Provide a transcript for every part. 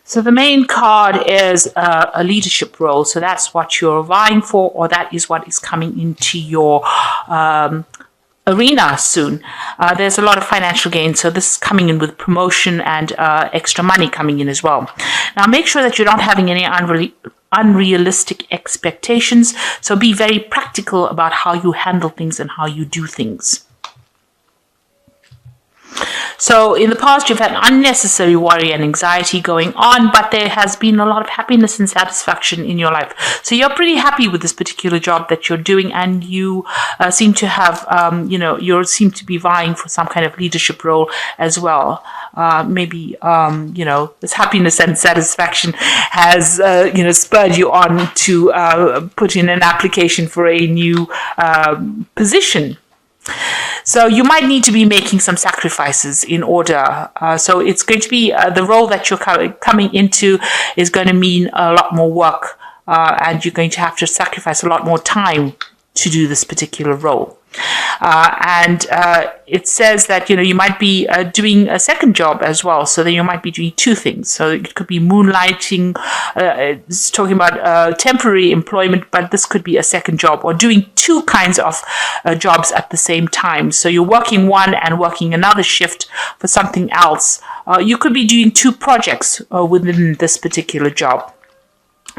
So the main card is a leadership role. So that's what you're vying for, or that is what is coming into your arena soon. There's a lot of financial gain, so this is coming in with promotion and extra money coming in as well. Now make sure that you're not having any unrealistic expectations, so be very practical about how you handle things and how you do things. So in the past, you've had unnecessary worry and anxiety going on, but there has been a lot of happiness and satisfaction in your life. So you're pretty happy with this particular job that you're doing, and you seem to have, you seem to be vying for some kind of leadership role as well. Maybe, this happiness and satisfaction has, spurred you on to put in an application for a new position. So you might need to be making some sacrifices in order. So it's going to be the role that you're coming into is going to mean a lot more work, and you're going to have to sacrifice a lot more time to do this particular role. And it says that, you might be doing a second job as well. So then you might be doing two things. So it could be moonlighting, it's talking about temporary employment, but this could be a second job, or doing two kinds of jobs at the same time. So you're working one and working another shift for something else. You could be doing two projects within this particular job.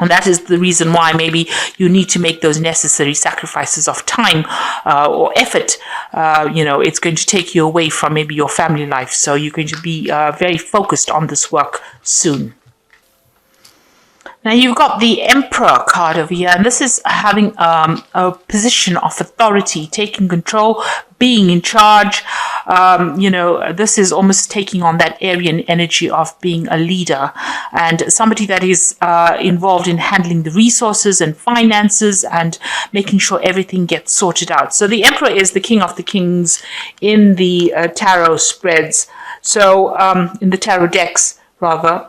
And that is the reason why maybe you need to make those necessary sacrifices of time or effort. It's going to take you away from maybe your family life. So you're going to be very focused on this work soon. Now you've got the Emperor card over here, and this is having a position of authority, taking control, being in charge. This is almost taking on that Aryan energy of being a leader and somebody that is involved in handling the resources and finances and making sure everything gets sorted out. So the Emperor is the king of the kings in the tarot spreads. So in the tarot decks, rather.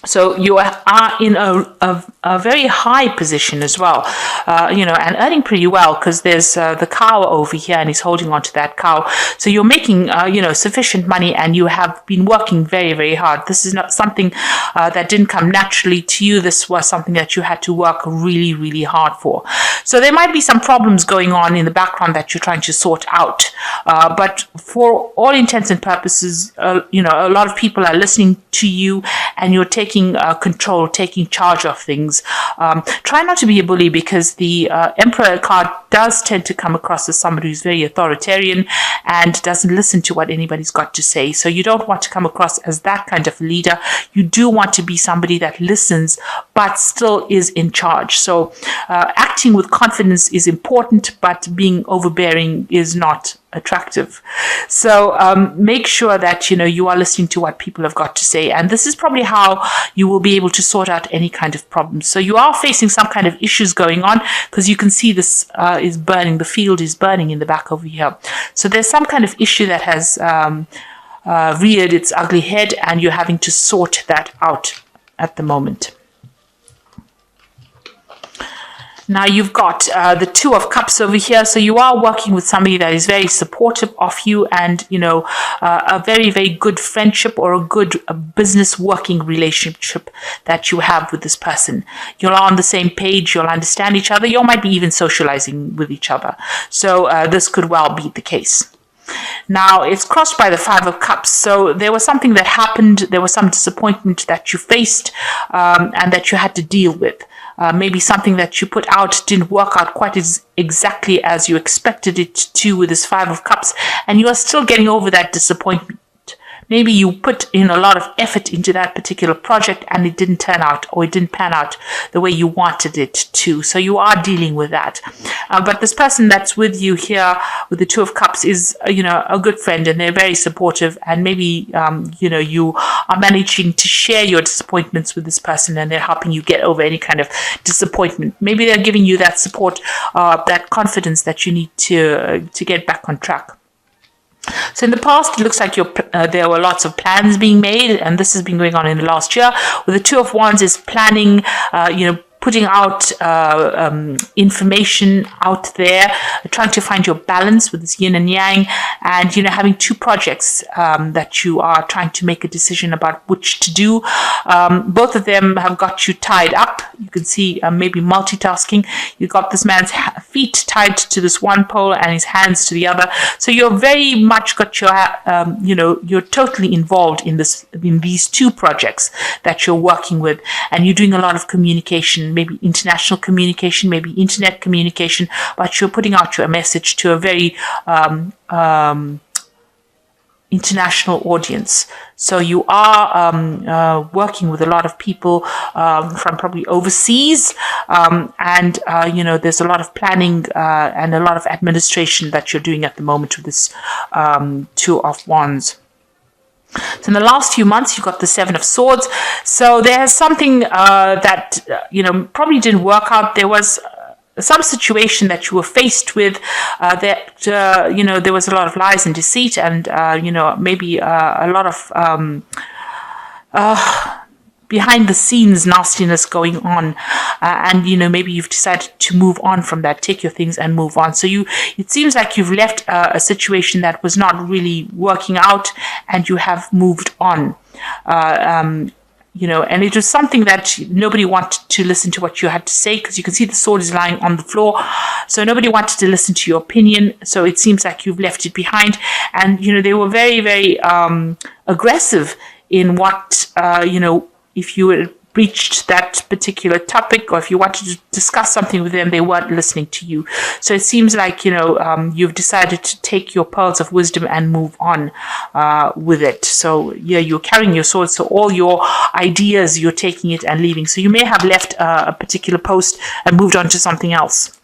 So you are in a very high position as well, and earning pretty well, because there's the cow over here and he's holding on to that cow. So you're making, sufficient money, and you have been working very, very hard. This is not something that didn't come naturally to you. This was something that you had to work really, really hard for. So there might be some problems going on in the background that you're trying to sort out. But for all intents and purposes, a lot of people are listening to you, and you're taking control, taking charge of things. Try not to be a bully, because the Emperor card does tend to come across as somebody who's very authoritarian and doesn't listen to what anybody's got to say. So you don't want to come across as that kind of leader. You do want to be somebody that listens but still is in charge. So acting with confidence is important, but being overbearing is not attractive. So make sure that you are listening to what people have got to say, and this is probably how you will be able to sort out any kind of problems. So you are facing some kind of issues going on, because you can see this is burning, the field is burning in the back over here. So there's some kind of issue that has reared its ugly head, and you're having to sort that out at the moment. Now you've got the Two of Cups over here. So you are working with somebody that is very supportive of you, and, a very, very good friendship or a good business working relationship that you have with this person. You're on the same page. You'll understand each other. You might be even socializing with each other. So this could well be the case. Now it's crossed by the Five of Cups. So there was something that happened. There was some disappointment that you faced and that you had to deal with. Maybe something that you put out didn't work out quite exactly as you expected it to with this Five of Cups, and you are still getting over that disappointment. Maybe you put in a lot of effort into that particular project and it didn't turn out, or it didn't pan out the way you wanted it to. So you are dealing with that. But this person that's with you here with the Two of Cups is, a good friend, and they're very supportive. And maybe, you are managing to share your disappointments with this person, and they're helping you get over any kind of disappointment. Maybe they're giving you that support, that confidence that you need to get back on track. So in the past, it looks like there were lots of plans being made, and this has been going on in the last year. With the Two of Wands is planning, putting out information out there, trying to find your balance with this yin and yang, and, you know, having two projects that you are trying to make a decision about which to do. Both of them have got you tied up. You can see maybe multitasking. You got this man's feet tied to this one pole and his hands to the other. So you're very much got your, you know, you're totally involved in these two projects that you're working with, and you're doing a lot of communication, maybe international communication, maybe internet communication, but you're putting out your message to a very international audience. So you are working with a lot of people from probably overseas, and you know, there's a lot of planning and a lot of administration that you're doing at the moment with this Two of Wands. So in the last few months, you've got the Seven of Swords. So there's something that, you know, probably didn't work out. There was some situation that you were faced with that, you know, there was a lot of lies and deceit, and, you know, maybe a lot of behind the scenes nastiness going on, and, you know, maybe you've decided to move on from that, take your things and move on. So it seems like you've left a situation that was not really working out, and you have moved on. You know, and it was something that nobody wanted to listen to what you had to say, because you can see the sword is lying on the floor. So nobody wanted to listen to your opinion. So it seems like you've left it behind. And, you know, they were very, very aggressive in what, you know, if you had breached that particular topic, or if you wanted to discuss something with them, they weren't listening to you. So it seems like, you know, you've decided to take your pearls of wisdom and move on with it. So yeah, you're carrying your sword. So all your ideas, you're taking it and leaving. So you may have left a particular post and moved on to something else.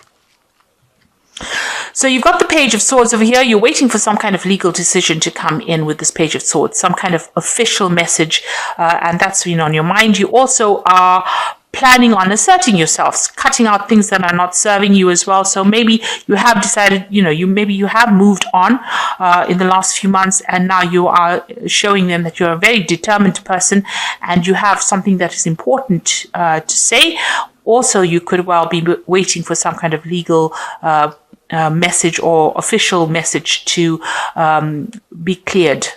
So you've got the Page of Swords over here. You're waiting for some kind of legal decision to come in with this Page of Swords, some kind of official message, and that's, you know, on your mind. You also are planning on asserting yourselves, cutting out things that are not serving you as well. So maybe you have decided, you know, maybe you have moved on in the last few months, and now you are showing them that you're a very determined person and you have something that is important to say. Also, you could well be waiting for some kind of legal message or official message to be cleared,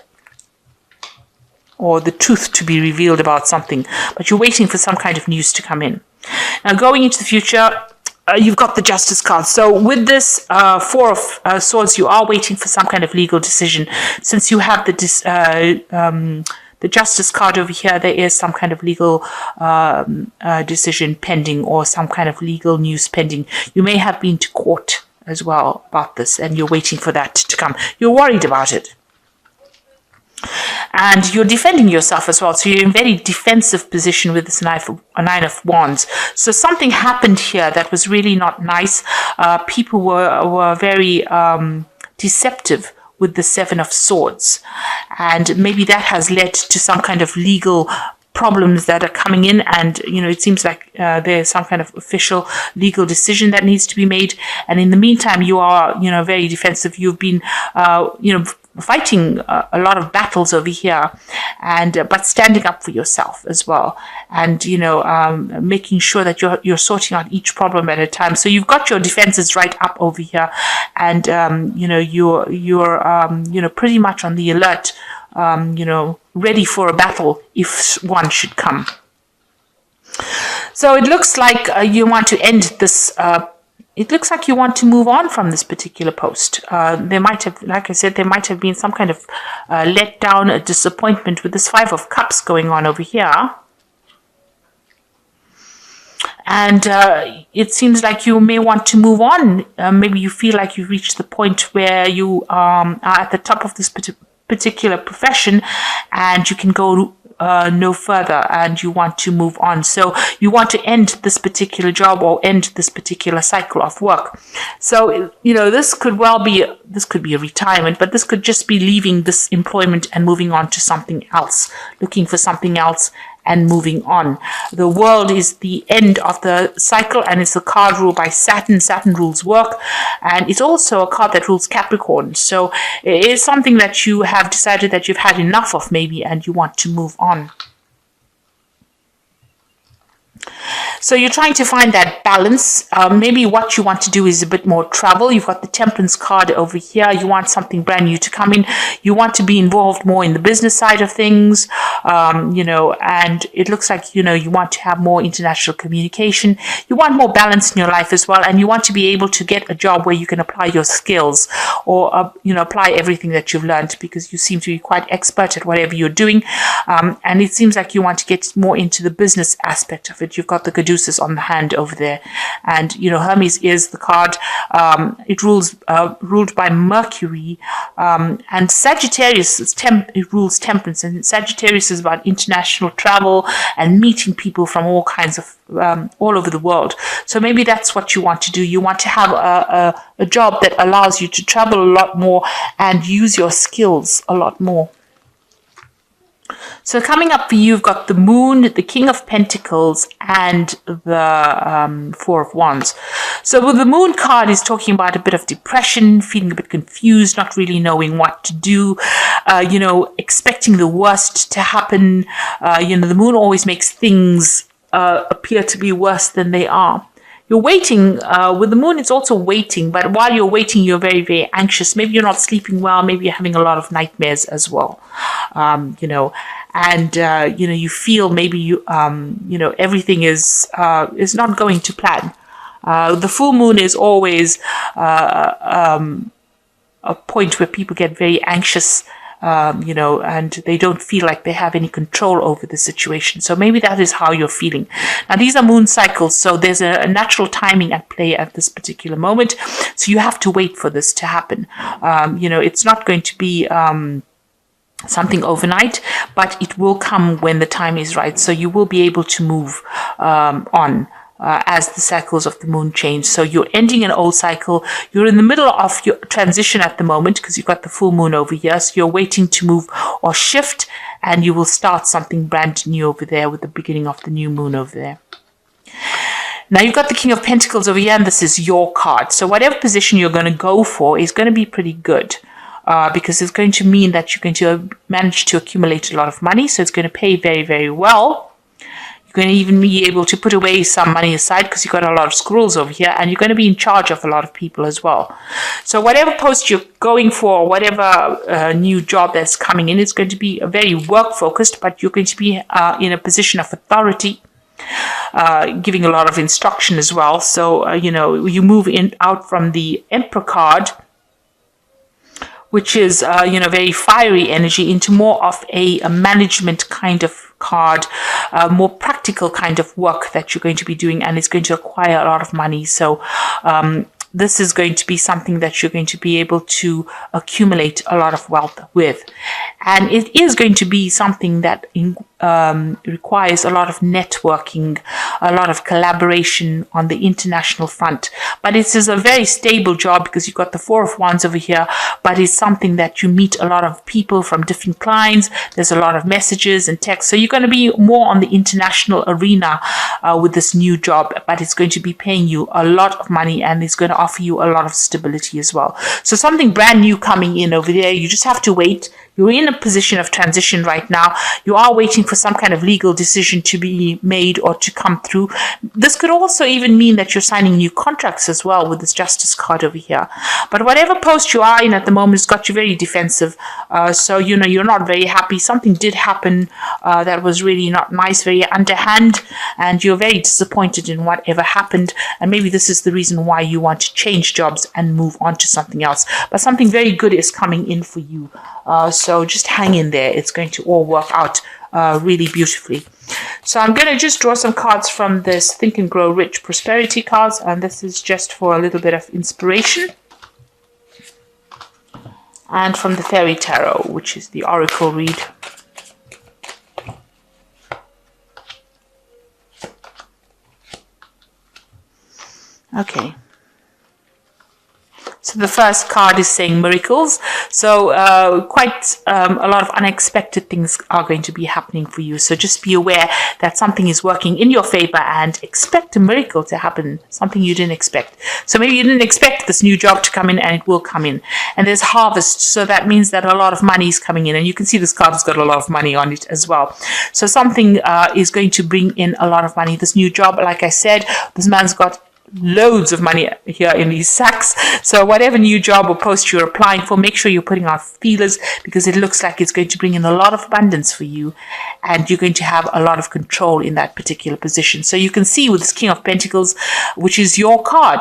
or the truth to be revealed about something, but you're waiting for some kind of news to come in. Now, going into the future, you've got the Justice card. So with this Four of Swords, you are waiting for some kind of legal decision. Since you have the Justice card over here, there is some kind of legal decision pending, or some kind of legal news pending. You may have been to court as well about this, and you're waiting for that to come. You're worried about it. And you're defending yourself as well. So you're in a very defensive position with this Nine of Wands. So something happened here that was really not nice. People were very deceptive with the Seven of Swords. And maybe that has led to some kind of legal problems that are coming in, and, you know, it seems like there's some kind of official legal decision that needs to be made. And in the meantime, you are, you know, very defensive. You've been, you know, fighting a lot of battles over here, and but standing up for yourself as well, and, you know, making sure that you're sorting out each problem at a time. So you've got your defenses right up over here, and you know, you're you know, pretty much on the alert, you know, ready for a battle if one should come. So it looks like you want to end this. It looks like you want to move on from this particular post. There might have, like I said, there might have been some kind of letdown, a disappointment with this Five of Cups going on over here. And it seems like you may want to move on. Maybe you feel like you've reached the point where you are at the top of this particular profession, and you can go no further, and you want to move on. So you want to end this particular job, or end this particular cycle of work. So, you know, this could be a retirement, but this could just be leaving this employment and moving on to something else, looking for something else and moving on. The World is the end of the cycle, and it's a card ruled by Saturn. Saturn rules work, and it's also a card that rules Capricorn. So it is something that you have decided that you've had enough of, maybe, and you want to move on. So you're trying to find that balance. Maybe what you want to do is a bit more travel. You've got the Temperance card over here. You want something brand new to come in. You want to be involved more in the business side of things, and it looks like, you want to have more international communication. You want more balance in your life as well. And you want to be able to get a job where you can apply your skills or, apply everything that you've learned, because you seem to be quite expert at whatever you're doing. And it seems like you want to get more into the business aspect of it. You've got the Caduceus on the hand over there. And, Hermes is the card. It ruled by Mercury. And Sagittarius, it rules temperance. And Sagittarius is about international travel and meeting people from all kinds of, all over the world. So maybe that's what you want to do. You want to have a job that allows you to travel a lot more and use your skills a lot more. So coming up for you, you've got the Moon, the King of Pentacles, and the Four of Wands. So with the Moon card is talking about a bit of depression, feeling a bit confused, not really knowing what to do, expecting the worst to happen. The Moon always makes things appear to be worse than they are. You're waiting. With the Moon, it's also waiting. But while you're waiting, you're very, very anxious. Maybe you're not sleeping well. Maybe you're having a lot of nightmares as well. You feel maybe everything is not going to plan. The full moon is always a point where people get very anxious. And they don't feel like they have any control over the situation. So maybe that is how you're feeling. Now, these are moon cycles, so there's a natural timing at play at this particular moment. So you have to wait for this to happen. It's not going to be something overnight, but it will come when the time is right. So you will be able to move on. As the cycles of the moon change. So you're ending an old cycle. You're in the middle of your transition at the moment because you've got the full moon over here. So you're waiting to move or shift, and you will start something brand new over there with the beginning of the new moon over there. Now you've got the King of Pentacles over here, and this is your card. So whatever position you're going to go for is going to be pretty good. Because it's going to mean that you're going to manage to accumulate a lot of money. So it's going to pay very, very well. You're going to even be able to put away some money aside because you've got a lot of squirrels over here, and you're going to be in charge of a lot of people as well. So whatever post you're going for, whatever new job that's coming in, it's going to be very work focused, but you're going to be in a position of authority, giving a lot of instruction as well. So, you move out from the Emperor card, which is, very fiery energy, into more of a management kind of card, more practical kind of work that you're going to be doing, and it's going to require a lot of money. So this is going to be something that you're going to be able to accumulate a lot of wealth with. And it is going to be something that requires a lot of networking, a lot of collaboration on the international front. But it is a very stable job because you've got the Four of Wands over here, but it's something that you meet a lot of people from different clients. There's a lot of messages and texts. So you're going to be more on the international arena with this new job, but it's going to be paying you a lot of money, and it's going to offer you a lot of stability as well. So something brand new coming in over there. You just have to wait. You're in a position of transition right now. You are waiting for some kind of legal decision to be made or to come through. This could also even mean that you're signing new contracts as well with this Justice card over here. But whatever post you are in at the moment has got you very defensive. So, you're not very happy. Something did happen that was really not nice, very underhand, and you're very disappointed in whatever happened. And maybe this is the reason why you want to change jobs and move on to something else. But something very good is coming in for you. So just hang in there. It's going to all work out really beautifully. So I'm going to just draw some cards from this Think and Grow Rich Prosperity cards. And this is just for a little bit of inspiration. And from the Fairy Tarot, which is the Oracle read. Okay. So So the first card is saying miracles. So quite a lot of unexpected things are going to be happening for you. So just be aware that something is working in your favor and expect a miracle to happen, something you didn't expect. So maybe you didn't expect this new job to come in, and it will come in. And there's harvest. So that means that a lot of money is coming in. And you can see this card has got a lot of money on it as well. So something is going to bring in a lot of money. This new job, like I said, this man's got loads of money here in these sacks. So whatever new job or post you're applying for, make sure you're putting out feelers, because it looks like it's going to bring in a lot of abundance for you, and you're going to have a lot of control in that particular position. So you can see with this King of Pentacles, which is your card,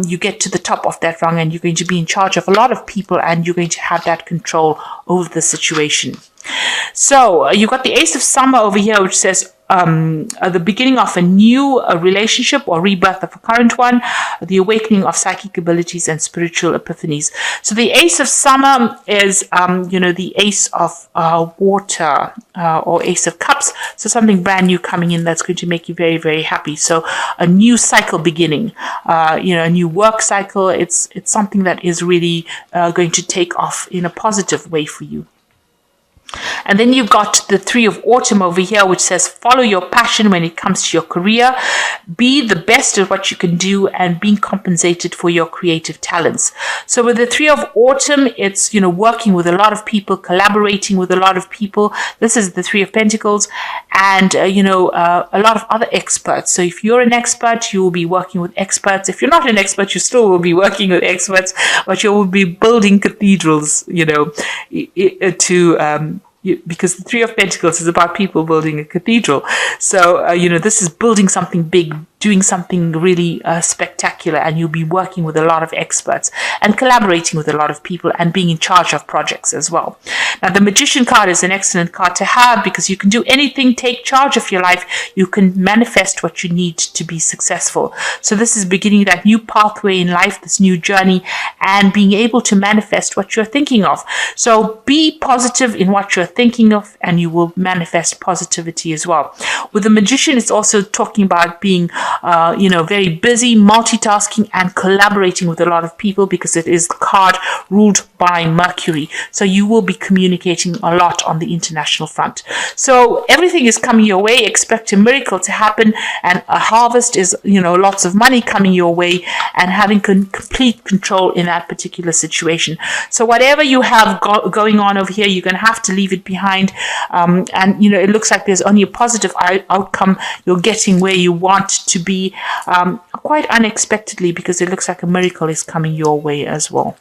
you get to the top of that rung and you're going to be in charge of a lot of people, and you're going to have that control over the situation. So you've got the Ace of Summer over here, which says the beginning of a new relationship or rebirth of a current one, the awakening of psychic abilities and spiritual epiphanies. So the Ace of Summer is, the Ace of Water or Ace of Cups. So something brand new coming in that's going to make you very, very happy. So a new cycle beginning, a new work cycle. It's something that is really going to take off in a positive way for you. And then you've got the Three of Autumn over here, which says follow your passion when it comes to your career. Be the best at what you can do and being compensated for your creative talents. So with the Three of Autumn, it's, working with a lot of people, collaborating with a lot of people. This is the Three of Pentacles, and, a lot of other experts. So if you're an expert, you will be working with experts. If you're not an expert, you still will be working with experts, but you will be building cathedrals, because the Three of Pentacles is about people building a cathedral. So, this is building something big, doing something really spectacular, and you'll be working with a lot of experts and collaborating with a lot of people and being in charge of projects as well. Now, the Magician card is an excellent card to have because you can do anything, take charge of your life. You can manifest what you need to be successful. So this is beginning that new pathway in life, this new journey, and being able to manifest what you're thinking of. So be positive in what you're thinking of, and you will manifest positivity as well. With the Magician, it's also talking about being very busy, multitasking, and collaborating with a lot of people, because it is the card ruled by Mercury. So you will be communicating a lot on the international front. So everything is coming your way. Expect a miracle to happen, and a harvest is, lots of money coming your way, and having complete control in that particular situation. So whatever you have going on over here, you're going to have to leave it behind. It looks like there's only a positive outcome. You're getting where you want to be quite unexpectedly, because it looks like a miracle is coming your way as well.